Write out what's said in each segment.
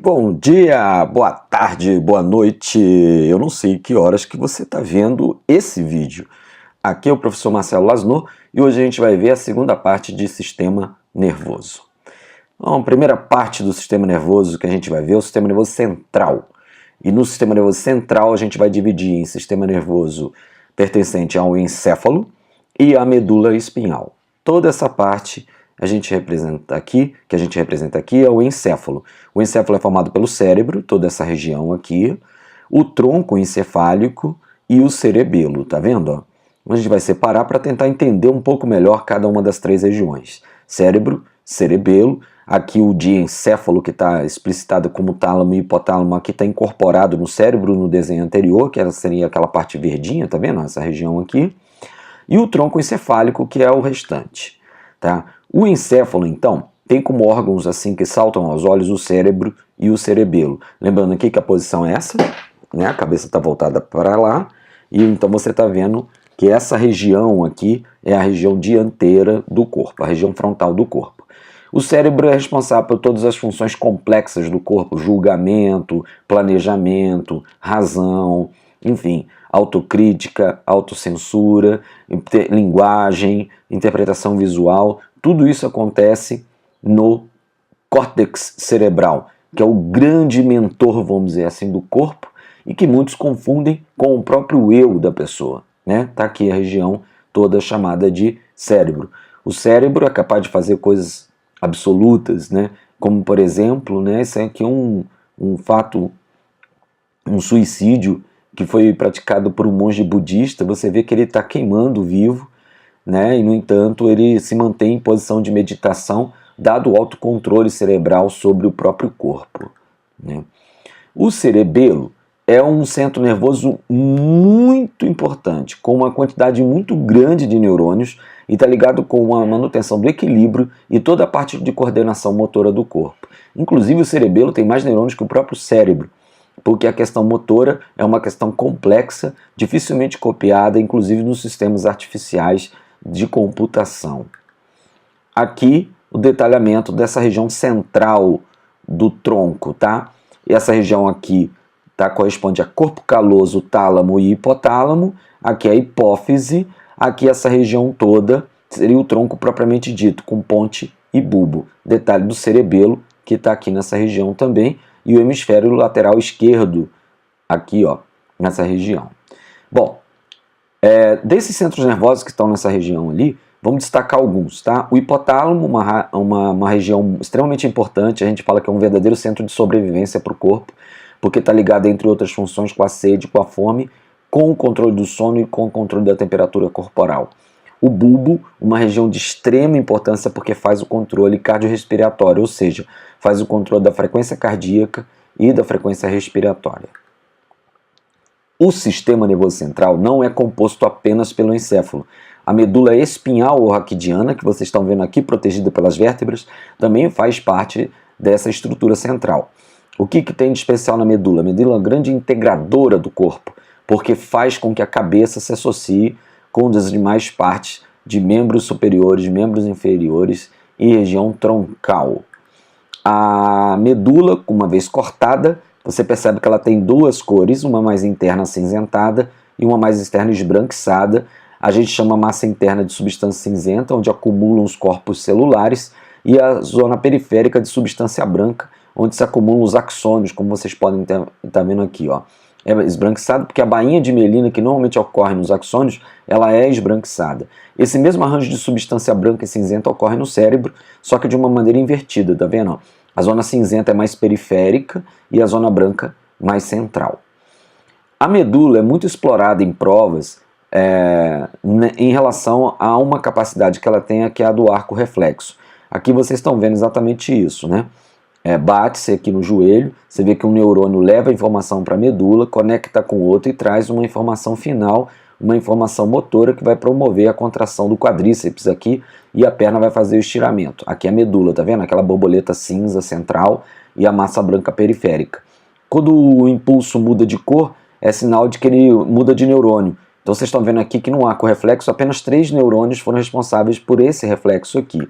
Bom dia, boa tarde, boa noite. Eu não sei que horas que você está vendo esse vídeo. Aqui é o professor Marcelo Lasnor e hoje a gente vai ver a segunda parte de sistema nervoso. Bom, a primeira parte do sistema nervoso que a gente vai ver é o sistema nervoso central. E no sistema nervoso central a gente vai dividir em sistema nervoso pertencente ao encéfalo e à medula espinhal. Toda essa parte que a gente representa aqui é o encéfalo. O encéfalo é formado pelo cérebro, toda essa região aqui, o tronco encefálico e o cerebelo, tá vendo? Ó? A gente vai separar para tentar entender um pouco melhor cada uma das três regiões. Cérebro, cerebelo, aqui o diencéfalo que está explicitado como tálamo e hipotálamo, aqui está incorporado no cérebro no desenho anterior, que seria aquela parte verdinha, tá vendo? Essa região aqui. E o tronco encefálico, que é o restante, tá? O encéfalo, então, tem como órgãos assim que saltam aos olhos o cérebro e o cerebelo. Lembrando aqui que a posição é essa, né? A cabeça está voltada para lá, e então você está vendo que essa região aqui é a região dianteira do corpo, a região frontal do corpo. O cérebro é responsável por todas as funções complexas do corpo, julgamento, planejamento, razão, enfim, autocrítica, autocensura, linguagem, interpretação visual, tudo isso acontece no córtex cerebral, que é o grande mentor, vamos dizer assim, do corpo, e que muitos confundem com o próprio eu da pessoa, né? Tá aqui a região toda chamada de cérebro. O cérebro é capaz de fazer coisas absolutas, né? Como, por exemplo, né, esse aqui é um fato, um suicídio que foi praticado por um monge budista. Você vê que ele está queimando vivo, né? E, no entanto, ele se mantém em posição de meditação, dado o autocontrole cerebral sobre o próprio corpo, né? O cerebelo é um centro nervoso muito importante, com uma quantidade muito grande de neurônios, e está ligado com a manutenção do equilíbrio e toda a parte de coordenação motora do corpo. Inclusive, o cerebelo tem mais neurônios que o próprio cérebro, porque a questão motora é uma questão complexa, dificilmente copiada, inclusive nos sistemas artificiais de computação. Aqui, o detalhamento dessa região central do tronco, tá? E essa região aqui, tá, corresponde a corpo caloso, tálamo e hipotálamo. Aqui é a hipófise. Aqui essa região toda seria o tronco propriamente dito, com ponte e bulbo. Detalhe do cerebelo, que está aqui nessa região também, e o hemisfério lateral esquerdo, aqui, ó, nessa região. Bom, desses centros nervosos que estão nessa região ali, vamos destacar alguns, tá? O hipotálamo, uma região extremamente importante, a gente fala que é um verdadeiro centro de sobrevivência para o corpo, porque está ligado, entre outras funções, com a sede, com a fome, com o controle do sono e com o controle da temperatura corporal. O bulbo, uma região de extrema importância porque faz o controle cardiorrespiratório, ou seja, faz o controle da frequência cardíaca e da frequência respiratória. O sistema nervoso central não é composto apenas pelo encéfalo. A medula espinhal ou raquidiana, que vocês estão vendo aqui, protegida pelas vértebras, também faz parte dessa estrutura central. O que tem de especial na medula? A medula é uma grande integradora do corpo, porque faz com que a cabeça se associe com as demais partes de membros superiores, membros inferiores e região troncal. A medula, uma vez cortada, você percebe que ela tem duas cores, uma mais interna acinzentada e uma mais externa esbranquiçada. A gente chama a massa interna de substância cinzenta, onde acumulam os corpos celulares, e a zona periférica de substância branca, onde se acumulam os axônios, como vocês podem estar vendo aqui, ó. É esbranquiçado porque a bainha de mielina, que normalmente ocorre nos axônios, ela é esbranquiçada. Esse mesmo arranjo de substância branca e cinzenta ocorre no cérebro, só que de uma maneira invertida, tá vendo? A zona cinzenta é mais periférica e a zona branca mais central. A medula é muito explorada em provas em relação a uma capacidade que ela tem, que é a do arco reflexo. Aqui vocês estão vendo exatamente isso, né? Bate-se aqui no joelho, você vê que um neurônio leva a informação para a medula, conecta com o outro e traz uma informação final, uma informação motora que vai promover a contração do quadríceps aqui, e a perna vai fazer o estiramento. Aqui é a medula, tá vendo? Aquela borboleta cinza central e a massa branca periférica. Quando o impulso muda de cor, é sinal de que ele muda de neurônio. Então vocês estão vendo aqui que no arco reflexo apenas 3 neurônios foram responsáveis por esse reflexo aqui.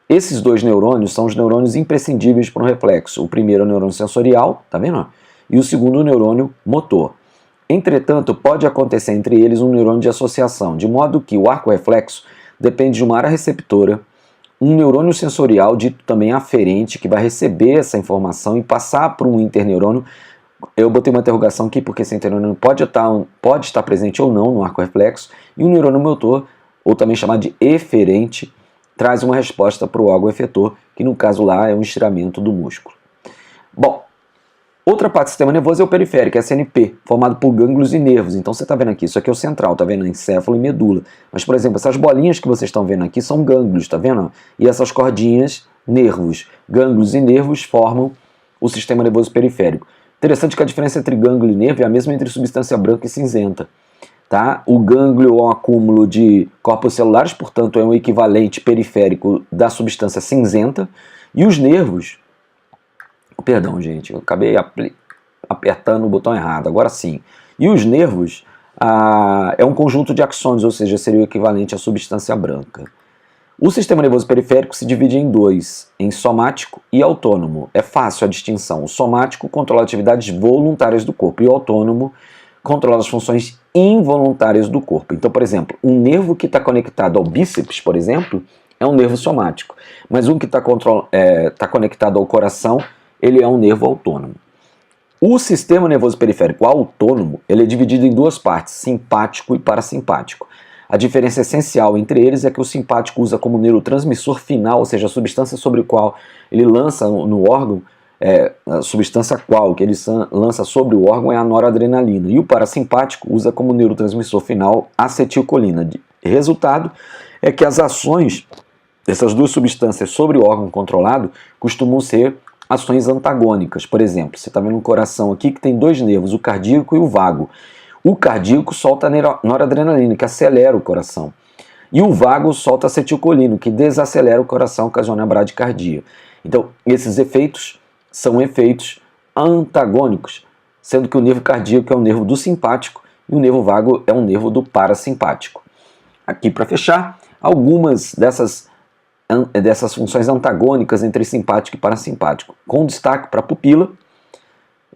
Esses dois neurônios são os neurônios imprescindíveis para um reflexo. O primeiro é o neurônio sensorial, tá vendo? E o segundo, o neurônio motor. Entretanto, pode acontecer entre eles um neurônio de associação, de modo que o arco reflexo depende de uma área receptora, um neurônio sensorial, dito também aferente, que vai receber essa informação e passar para um interneurônio. Eu botei uma interrogação aqui porque esse interneurônio pode estar presente ou não no arco reflexo, e o neurônio motor, ou também chamado de eferente, traz uma resposta para o órgão efetor, que no caso lá é um estiramento do músculo. Bom, outra parte do sistema nervoso é o periférico, é a CNP, formado por gânglios e nervos. Então você está vendo aqui, isso aqui é o central, tá vendo? Encéfalo e medula. Mas, por exemplo, essas bolinhas que vocês estão vendo aqui são gânglios, tá vendo? E essas cordinhas, nervos. Gânglios e nervos formam o sistema nervoso periférico. Interessante que a diferença entre gânglio e nervo é a mesma entre substância branca e cinzenta. Tá? O gânglio é um acúmulo de corpos celulares, portanto é um equivalente periférico da substância cinzenta. E os nervos... Perdão, gente, eu acabei apertando o botão errado, agora sim. E os nervos é um conjunto de axônios, ou seja, seria o equivalente à substância branca. O sistema nervoso periférico se divide em dois, em somático e autônomo. É fácil a distinção. O somático controla atividades voluntárias do corpo e o autônomo controla as funções involuntárias do corpo. Então, por exemplo, um nervo que está conectado ao bíceps, por exemplo, é um nervo somático. Mas um que está conectado ao coração, ele é um nervo autônomo. O sistema nervoso periférico autônomo, ele é dividido em duas partes, simpático e parasimpático. A diferença essencial entre eles é que o simpático usa como neurotransmissor final, ou seja, a substância sobre a qual ele lança no órgão, a substância qual que ele lança sobre o órgão é a noradrenalina. E o parasimpático usa como neurotransmissor final acetilcolina. Resultado é que as ações dessas duas substâncias sobre o órgão controlado costumam ser ações antagônicas. Por exemplo, você está vendo um coração aqui que tem dois nervos, o cardíaco e o vago. O cardíaco solta a noradrenalina, que acelera o coração. E o vago solta acetilcolina, que desacelera o coração, ocasiona a bradicardia. Então, esses efeitos são efeitos antagônicos, sendo que o nervo cardíaco é o nervo do simpático e o nervo vago é o nervo do parasimpático. Aqui, para fechar, algumas dessas funções antagônicas entre simpático e parasimpático, com destaque para a pupila.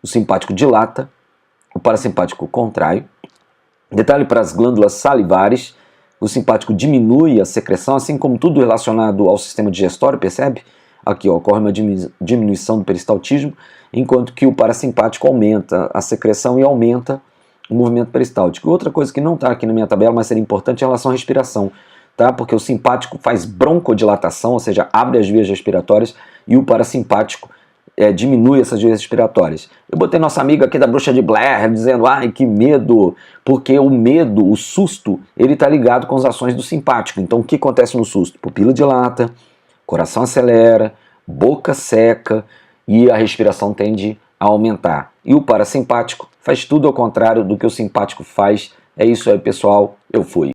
O simpático dilata, o parasimpático contrai. Detalhe para as glândulas salivares, o simpático diminui a secreção, assim como tudo relacionado ao sistema digestório, percebe? Aqui ó, ocorre uma diminuição do peristaltismo, enquanto que o parasimpático aumenta a secreção e aumenta o movimento peristáltico. Outra coisa que não está aqui na minha tabela, mas seria importante, é em relação à respiração. Tá? Porque o simpático faz broncodilatação, ou seja, abre as vias respiratórias, e o parasimpático diminui essas vias respiratórias. Eu botei nossa amiga aqui da bruxa de Blair dizendo, ai que medo, porque o medo, o susto, ele está ligado com as ações do simpático. Então o que acontece no susto? Pupila dilata, coração acelera, boca seca e a respiração tende a aumentar. E o parasimpático faz tudo ao contrário do que o simpático faz. É isso aí, pessoal, eu fui.